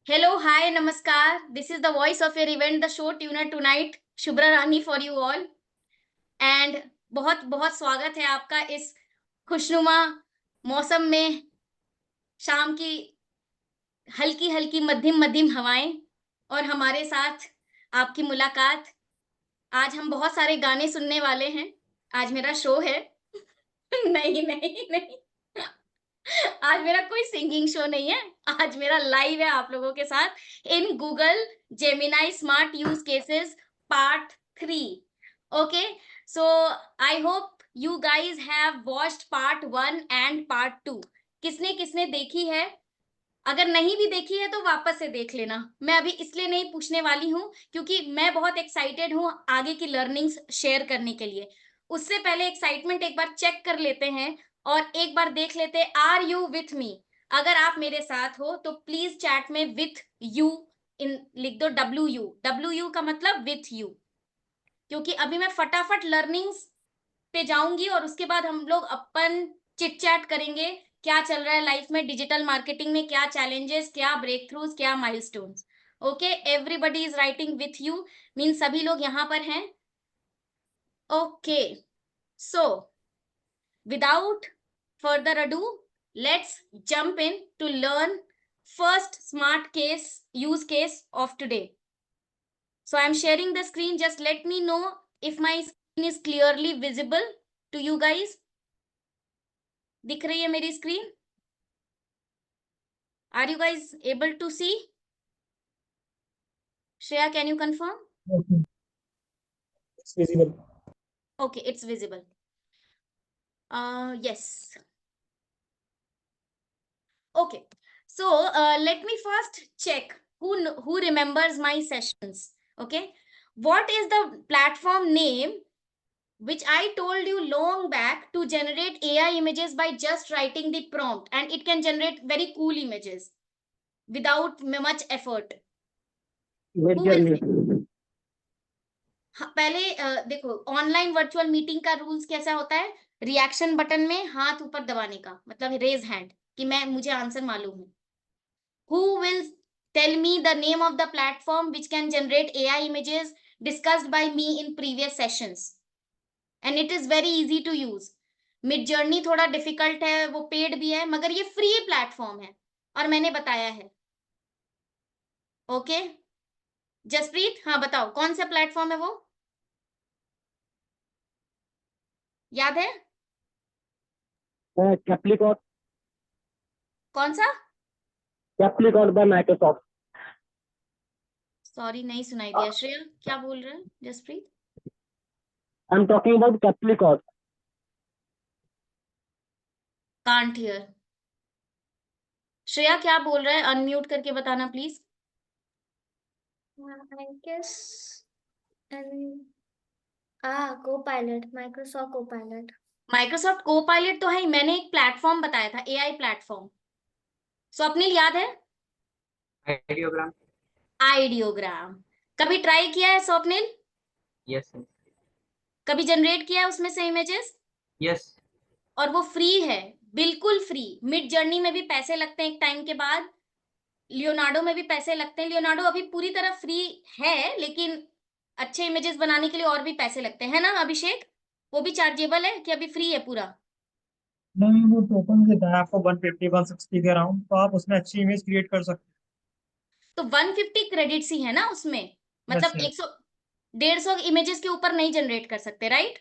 Hello, hi, namaskar. This is the voice of your event, the show tuner tonight, Shubhra Rani for you all. And बहुत बहुत स्वागत है आपका इस खुशनुमा मौसम में। शाम की हल्की हल्की मध्यम मध्यम हवाएं और हमारे साथ आपकी मुलाकात। आज हम बहुत सारे गाने सुनने वाले हैं। आज मेरा शो है। नहीं नहीं नहीं, आज मेरा कोई सिंगिंग शो नहीं है। आज मेरा लाइव है आप लोगों के साथ in Google Gemini smart use cases part 3। Okay, so I hope you guys have watched part 1 and part 2। किसने किसने देखी है? अगर नहीं भी देखी है तो वापस से देख लेना। मैं अभी इसलिए नहीं पूछने वाली हूँ क्योंकि मैं बहुत एक्साइटेड हूँ आगे की लर्निंग्स शेयर करने के लिए। उससे पहले एक्साइटमेंट एक बार चेक कर लेते हैं और एक बार देख लेते हैं, आर यू विथ मी? अगर आप मेरे साथ हो तो प्लीज चैट में विथ यू इन लिख दो, डब्ल्यू का मतलब विथ यू। क्योंकि अभी मैं फटाफट लर्निंग्स पे जाऊंगी और उसके बाद हम लोग अपन चिट चैट करेंगे। क्या चल रहा है लाइफ में, डिजिटल मार्केटिंग में क्या चैलेंजेस, क्या ब्रेक थ्रूज, क्या milestones. Okay, everybody is writing with you, mean सभी लोग यहाँ पर हैं। Okay, so without further ado, let's jump in to learn first smart case use case of today. So I am sharing the screen. Just let me know if my screen is clearly visible to you guys. दिख रही है मेरी screen? Are you guys able to see? Shreya, can you confirm? Okay. It's visible. Okay, it's visible. Yes. Okay. So let me first check who remembers my sessions. Okay. What is the platform name which I told you long back to generate AI images by just writing the prompt, and it can generate very cool images without much effort? Who will say? पहले देखो, online virtual meeting का rules कैसा होता है? Reaction button में हाथ ऊपर दबाने का मतलब रेज हैंड कि मुझे आंसर मालूम है। Who will tell me the name of the platform which can generate AI images discussed by me in previous sessions? And it is very easy to use. Mid journey थोड़ा difficult है, वो paid भी है, मगर ये free platform है और मैंने बताया है। ओके, जसप्रीत, हाँ बताओ कौन सा प्लेटफॉर्म है वो, याद है? Capricorn, कौन सा? Capricorn by Microsoft. सॉरी, नहीं सुनाई दिया। श्रेया क्या बोल रहे हैं? Jaspreet, I'm talking about Capricorn. Can't hear. Shreya क्या बोल रहा है? अनम्यूट करके बताना please. I guess and Copilot, Microsoft Copilot. Microsoft Copilot तो है ही, मैंने एक प्लेटफॉर्म बताया था, एआई प्लेटफॉर्म। स्वप्निल याद है? आइडियोग्राम। आइडियोग्राम कभी ट्राई किया है स्वप्निल? यस कभी जनरेट किया है उसमें से इमेजेस? यस। और वो फ्री है, बिल्कुल फ्री। मिड जर्नी में भी पैसे लगते हैं एक टाइम के बाद, लियोनार्डो में भी पैसे लगते हैं। लियोनार्डो अभी पूरी तरह फ्री है, लेकिन अच्छे इमेजेस बनाने के लिए और भी पैसे लगते हैं, है ना अभिषेक? वो भी चार्जेबल है कि अभी फ्री है पूरा? नहीं, वो टोकन देता है आपको 150 160 के अराउंड, तो आप उसमें अच्छी इमेज क्रिएट कर सकते तो 150 क्रेडिट्स ही है ना उसमें, हैं। मतलब yes. 100 150 इमेजेस के ऊपर नहीं जनरेट कर सकते, राइट?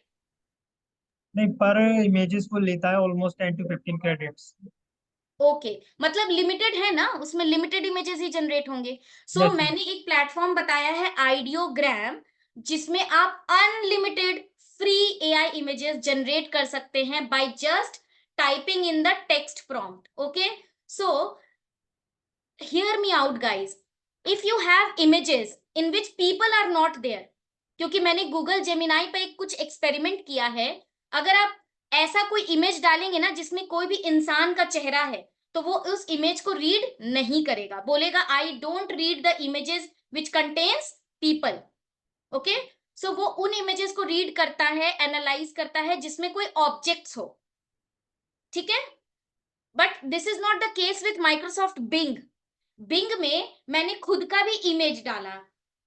नहीं, पर इमेजेस को लेता है ऑलमोस्ट 10 to 15 क्रेडिट्स। ओके, मतलब लिमिटेड है ना, उसमें लिमिटेड इमेजेस ही जनरेट होंगे। सो मैंने एक प्लेटफॉर्म बताया है आइडियोग्राम, जिसमें आप unlimited free AI images generate कर सकते हैं by just typing in the text prompt. Okay, so hear me out guys, if you have images in which people are not there, क्योंकि मैंने गूगल जेमिनाई पे कुछ experiment किया है। अगर आप ऐसा कोई इमेज डालेंगे ना जिसमें कोई भी इंसान का चेहरा है, तो वो उस इमेज को रीड नहीं करेगा, बोलेगा I don't read the images which contains people. Okay, so वो उन इमेजेस को रीड करता है, एनालाइज करता है जिसमें कोई ऑब्जेक्ट्स हो। ठीक है, but this is not the case with Microsoft Bing. Bing में मैंने खुद का भी इमेज डाला,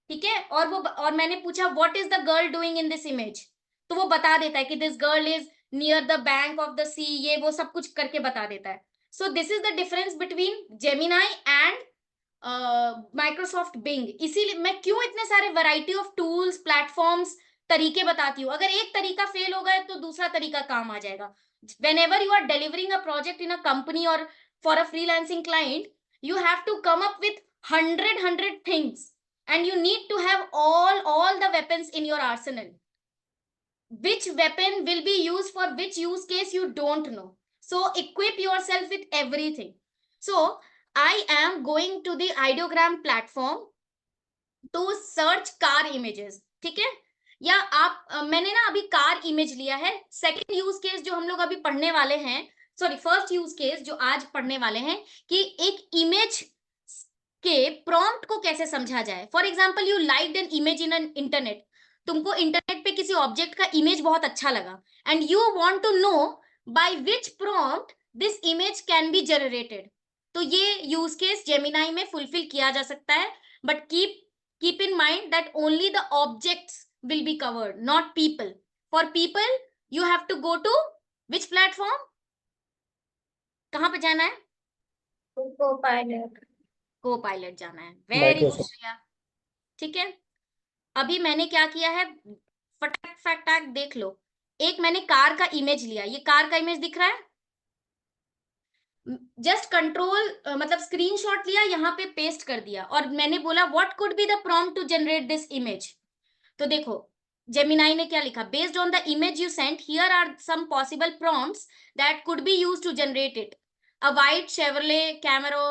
ठीक है, और मैंने पूछा what is the girl doing in this image, तो वो बता देता है कि this girl is near the bank of the sea, ये वो सब कुछ करके बता देता है. So this is the difference between Gemini and Microsoft Bing. इसीलिए मैं क्यों इतने सारे वैरायटी ऑफ टूल्स, प्लेटफॉर्म्स, तरीके बताती हूँ. अगर एक तरीका फेल हो गया तो दूसरा तरीका काम आ जाएगा. whenever you are delivering a project in a company or for a freelancing client, you have to come up with 100 things, and you need to have all the weapons in your arsenal. Which weapon will be used for which use case you don't know, so equip yourself with everything. So I am going to the ideogram platform to search car images, ठीक है. या आप मैंने ना अभी car image लिया है. Second use case जो हम लोग अभी पढ़ने वाले हैं, सॉरी फर्स्ट यूज केस जो आज पढ़ने वाले हैं, कि एक इमेज के प्रॉम्प्ट को कैसे समझा जाए. For example you liked an image in an internet, तुमको इंटरनेट पे किसी ऑब्जेक्ट का इमेज बहुत अच्छा लगा, and you want to know by which prompt this image can be generated. तो ये यूज केस जेमिनाई में फुलफिल किया जा सकता है, but keep in mind that only the objects will be covered, not people. For people you have to go to which platform, कहां पे जाना है? Copilot. Copilot जाना है. Very good Shreya. ठीक है, अभी मैंने क्या किया है, फटाक फटाक देख लो. एक मैंने कार का इमेज लिया, ये कार का इमेज दिख रहा है. जस्ट कंट्रोल मतलब स्क्रीनशॉट लिया, यहाँ पे पेस्ट कर दिया, और मैंने बोला what could be the prompt to generate this image. तो देखो जेमिनाई ने क्या लिखा, based on the image you sent here are some possible prompts that could be used to generate it. A white Chevrolet Camaro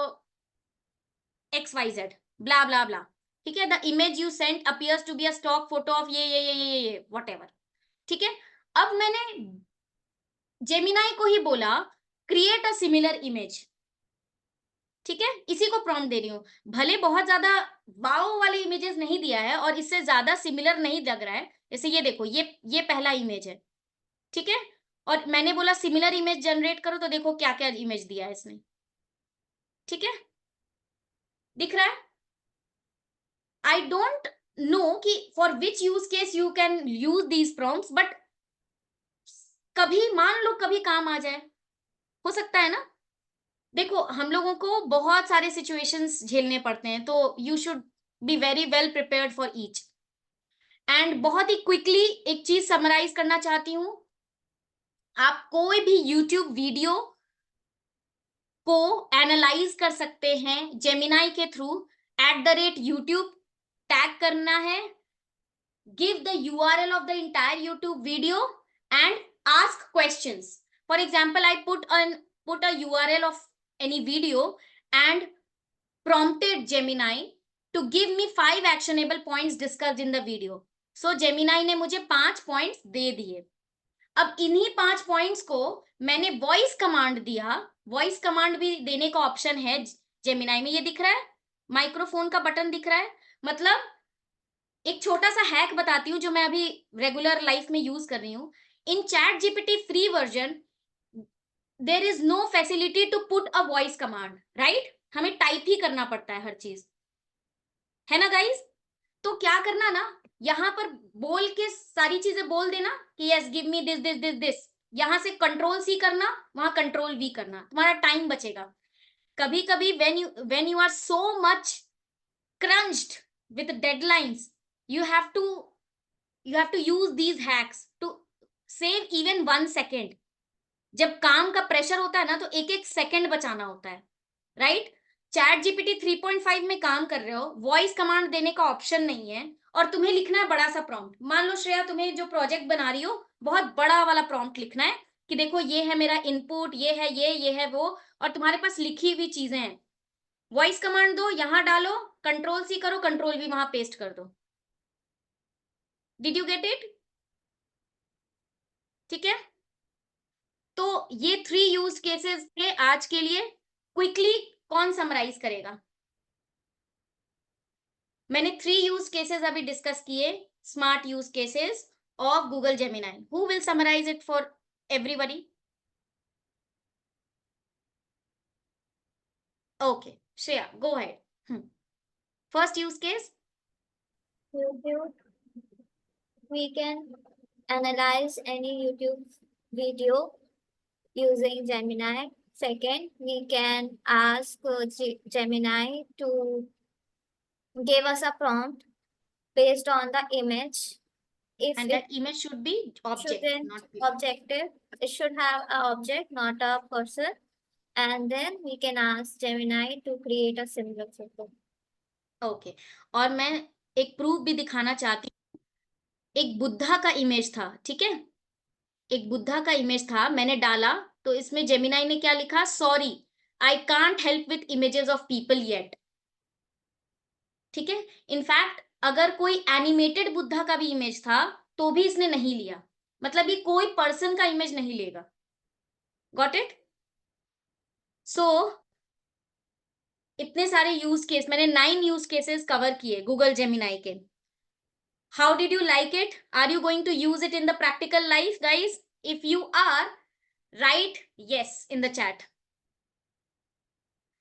XYZ blah blah blah. ठीक है, the image you sent appears to be a stock photo of ये whatever. ठीक है, अब मैंने Gemini को ही बोला create a similar image. ठीक है, इसी को प्रॉम्प्ट दे रही हूँ. भले बहुत ज्यादा वाओ वाले इमेजेस नहीं दिया है और इससे ज्यादा सिमिलर नहीं लग रहा है. जैसे ये देखो, ये पहला इमेज है. ठीक है, और मैंने बोला सिमिलर इमेज जनरेट करो, तो देखो क्या क्या इमेज दिया है इसने. ठीक है, दिख रहा है. आई डोंट नो कि for which use case you can use these prompts, but कभी मान लो कभी काम आ जाए, हो सकता है ना. देखो हम लोगों को बहुत सारे सिचुएशंस झेलने पड़ते हैं, तो you should be very well prepared for each. And बहुत ही क्विकली एक चीज समराइज करना चाहती हूं. आप कोई भी यूट्यूब वीडियो को एनालाइज कर सकते हैं जेमिनाई के थ्रू. @YouTube टैग करना है, give the URL of the entire YouTube video and ask questions. For example, I put a URL of any video and prompted Gemini to give me 5 actionable points discussed in the video. So Gemini ने मुझे 5 points दे दिए. अब इन्हीं 5 points को मैंने voice command दिया. Voice command भी देने का ऑप्शन है जेमिनाई में, ये दिख रहा है, माइक्रोफोन का बटन दिख रहा है. मतलब एक छोटा सा हैक बताती हूँ जो मैं अभी रेगुलर लाइफ में यूज कर रही हूँ. In ChatGPT free version there is no facility to put a voice command, right. हमें टाइप ही करना पड़ता है हर चीज, है ना गाइज. तो क्या करना ना, यहाँ पर बोल के सारी चीजें बोल देना कि yes give me this this this this. यहाँ से कंट्रोल C करना, वहां कंट्रोल V करना, तुम्हारा टाइम बचेगा. कभी कभी when you are so much crunched with deadlines, you have to use these hacks to save even 1 second. जब काम का प्रेशर होता है ना, तो एक एक सेकंड बचाना होता है, राइट. चैट जीपीटी 3.5 में काम कर रहे हो, वॉइस कमांड देने का ऑप्शन नहीं है, और तुम्हें लिखना है बड़ा सा प्रॉम्प्ट. मान लो श्रेया तुम्हें जो प्रोजेक्ट बना रही हो बहुत बड़ा वाला प्रॉम्प्ट लिखना है कि देखो ये है मेरा इनपुट, ये है ये है वो, और तुम्हारे पास लिखी हुई चीजें हैं. वॉइस कमांड दो, यहां डालो, कंट्रोल C करो, कंट्रोल V वहां पेस्ट कर दो. Did you get it? ठीक है, तो ये 3 यूज केसेस थे आज के लिए. क्विकली कौन समराइज करेगा? मैंने 3 यूज केसेस अभी डिस्कस किए, smart use cases of Google Gemini. Who will summarise it for everybody? Okay, Shreya, go ahead. First use case. YouTube. We can analyze any YouTube video using Gemini. Second, we can ask Gemini to give us a prompt based on the image. If And it that image should be object, shouldn't not people. objective, it should have an object, not a person. And then we can ask Gemini to create a similar photo. Okay और मैं एक proof भी दिखाना चाहती हूँ। एक बुद्धा का image था, ठीक है, एक बुद्धा का इमेज था, मैंने डाला तो इसमें जेमिनाई ने क्या लिखा, sorry I can't help with images of people yet. ठीक है, इनफैक्ट अगर कोई एनिमेटेड बुद्धा का भी इमेज था तो भी इसने नहीं लिया, मतलब ये कोई पर्सन का इमेज नहीं लेगा। Got it? सो इतने सारे यूज केस, मैंने 9 यूज केसेस कवर किए गूगल जेमिनाई के। How did you like it? Are you going to use it in the practical life guys? If you are, right yes in the chat.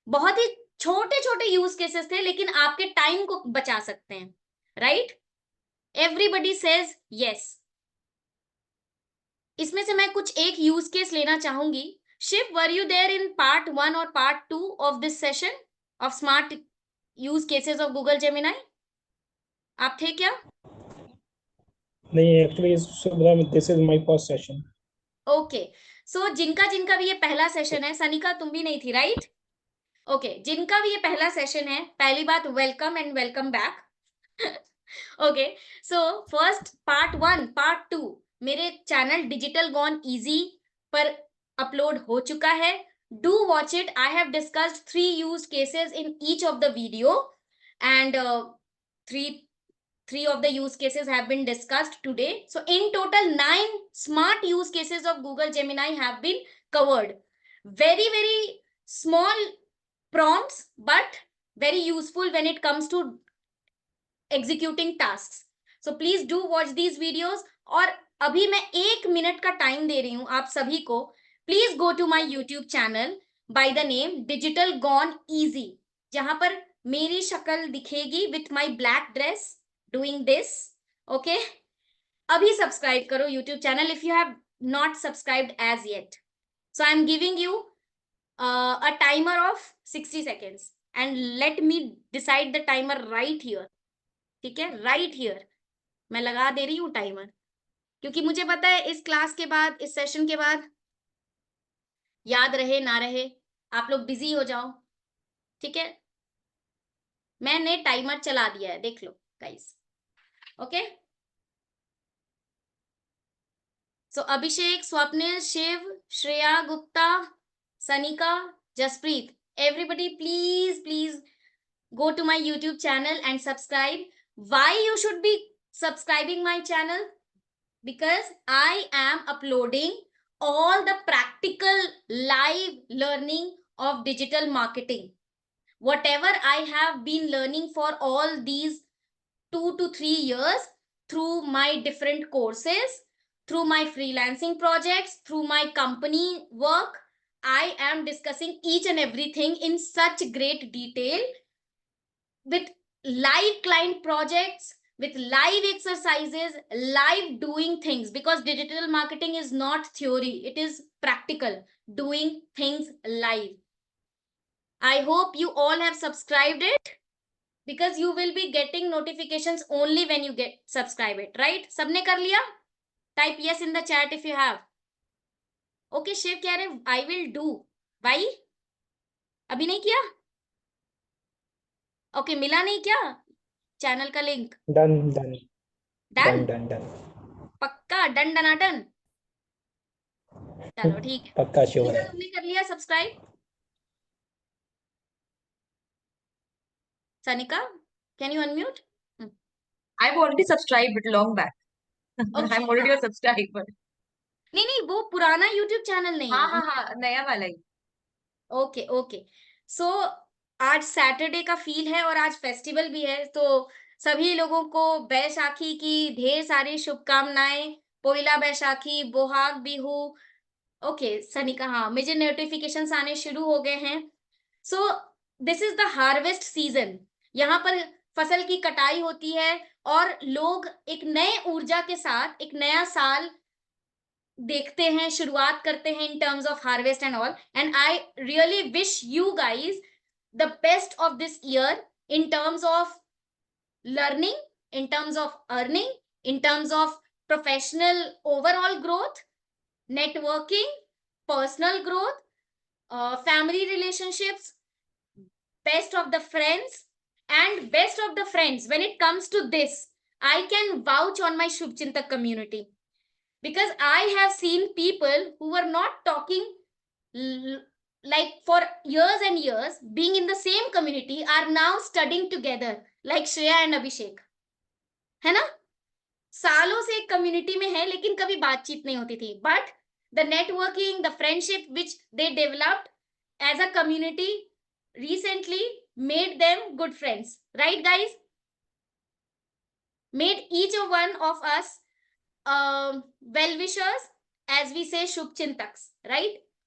बहुत ही छोटे छोटे use cases थे लेकिन आपके time को बचा सकते हैं, राइट? Everybody says yes. इसमें से मैं कुछ एक यूज केस लेना चाहूंगी। Shiv, were you there in part 1 और part 2 of this session of smart use cases of Google Gemini? आप थे क्या? नहीं, actually this is my first session. Okay, so जिनका जिनका भी ये पहला सेशन है, सनिका तुम भी नहीं थी, राइट? ओके, जिनका भी ये पहला सेशन है, पहली बात welcome and welcome back. Okay, so first part 1 part 2 मेरे चैनल डिजिटल गॉन इजी पर अपलोड हो चुका है। Do watch it. I have discussed 3 use cases in each of the video and 3 of the use cases have been discussed today. So in total 9 smart use cases of Google Gemini have been covered. Very, very small prompts, but very useful when it comes to executing tasks. So please do watch these videos. और अभी मैं 1 minute का time दे रही हूँ आप सभी को। Please go to my YouTube channel by the name Digital Gone Easy, जहां पर मेरी शक्ल दिखेगी with my black dress doing this. Okay, abhi subscribe karo YouTube channel if you have not subscribed as yet. So I'm giving you a timer of 60 seconds and let me decide the timer right here. ठीक है, right here मैं लगा दे रही हूँ timer, क्योंकि मुझे पता है इस क्लास के बाद, इस सेशन के बाद याद रहे ना रहे, आप लोग बिजी हो जाओ। ठीक है, मैंने टाइमर चला दिया है, देख लो guys. Okay, so Abhishek, Swapnil, Shiv, Shreya, Gupta, Sanika, Jaspreet, everybody please go to my YouTube channel and subscribe. Why you should be subscribing my channel? Because I am uploading all the practical live learning of digital marketing. Whatever I have been learning for all these 2 to 3 years through my different courses, through my freelancing projects, through my company work, I am discussing each and everything in such great detail with live client projects, with live exercises, live doing things, because digital marketing is not theory, it is practical, doing things live. I hope you all have subscribed it, because you will be getting notifications only when you get subscribe it, right? सबने कर लिया? Type yes in the chat if you have. Okay, Shiv कह रहे I will do. Why? अभी नहीं किया? Okay, मिला नहीं क्या चैनल का लिंक? Done done? पक्का डन डनाटन? चलो ठीक है। पक्का श्योर है। तुमने कर लिया subscribe? Sanika, can you unmute? I've already subscribed it long back. Okay, I'm already हाँ। a subscriber. नहीं वो पुराना YouTube चैनल नहीं है। हाँ नया वाला ही। ओके ओके, सो आज सैटरडे का फील है और आज फेस्टिवल भी है, तो सभी लोगों को बैसाखी की ढेर सारी शुभकामनाएं। पोइला बैसाखी, बोहाग बिहू। ओके सनिका, हाँ मुझे नोटिफिकेशंस आने शुरू हो गए हैं। सो this is the harvest season, यहाँ पर फसल की कटाई होती है और लोग एक नए ऊर्जा के साथ एक नया साल देखते हैं, शुरुआत करते हैं in terms of harvest and all. And I really wish you guys the best of this year in terms of learning, in terms of earning, in terms of professional overall growth, networking, personal growth, family relationships, best of the friends, and best of the friends. When it comes to this, I can vouch on my Shubchintak community, because I have seen people who were not talking like for years and years, being in the same community, are now studying together like Shreya and Abhishek, है ना? सालों से एक community में है लेकिन कभी बातचीत नहीं होती थी, but the networking, the friendship which they developed as a community recently made them good friends, right guys? Made each one of us well wishers, as we say Shubh Chintaks, right?